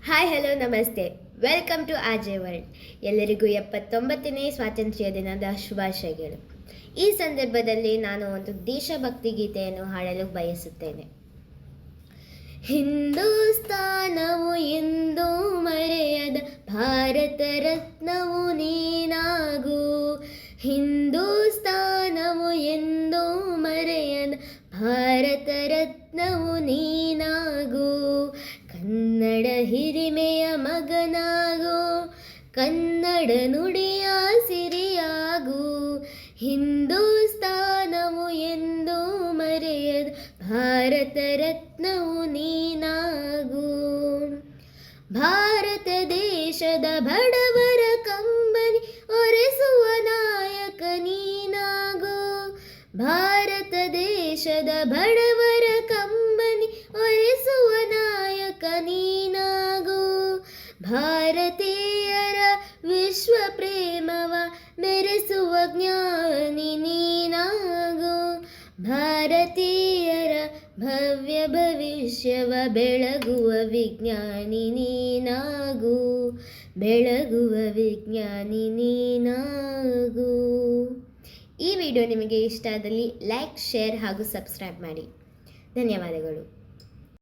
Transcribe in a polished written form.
Hi hello ನಮಸ್ತೆ, welcome to ಆಜೆ world. ಎಲ್ಲರಿಗೂ 79ನೇ ಸ್ವಾತಂತ್ರ್ಯ ದಿನದ ಶುಭಾಶಯಗಳು. ಈ ಸಂದರ್ಭದಲ್ಲಿ ನಾನು ಒಂದು ದೇಶಭಕ್ತಿ ಗೀತೆಯನ್ನು ಹಾಡಲು ಬಯಸುತ್ತೇನೆ. ಹಿಂದೂಸ್ತಾನವು ಎಂದೂ ಮರೆಯದ ಭಾರತ ರತ್ನವು ನೀನಾಗು. ಹಿಂದೂಸ್ತಾನವು ಎಂದೂ ಮರೆಯದ ಭಾರತ ರತ್ನವು ನೀನಾಗು. ಕನ್ನಡ ಹಿರಿಮೆಯ ಮಗನಾಗು, ಕನ್ನಡ ನುಡಿಯ ಸಿರಿಯಾಗು. ಹಿಂದೂಸ್ತಾನವು ಎಂದೂ ಮರೆಯದ ಭಾರತ ರತ್ನವು ನೀನಾಗು. ಭಾರತ ದೇಶದ ಬಡವರ ಕಂಬನಿ ಒರೆಸುವ ನಾಯಕ ನೀನಾಗು. ಭಾರತ ದೇಶದ ಬಡವರ ಕಂಬನಿ ಒರೆಸುವ ನಾಯಕ ನೀನಾಗು. ಭಾರತೀಯರ ವಿಶ್ವ ಪ್ರೇಮವ ಮೆರೆಸುವ ಜ್ಞಾನಿ ನೀನಾಗು. ಭಾರತೀಯರ ಭವ್ಯ ಭವಿಷ್ಯವ ಬೆಳಗುವ ವಿಜ್ಞಾನಿ ನೀನಾಗು. ಬೆಳಗುವ ವಿಜ್ಞಾನಿ ನೀನಾಗು. ಈ ವಿಡಿಯೋ ನಿಮಗೆ ಇಷ್ಟ ಆದಲ್ಲಿ ಲೈಕ್, ಶೇರ್ ಹಾಗೂ ಸಬ್ಸ್ಕ್ರೈಬ್ ಮಾಡಿ. ಧನ್ಯವಾದಗಳು.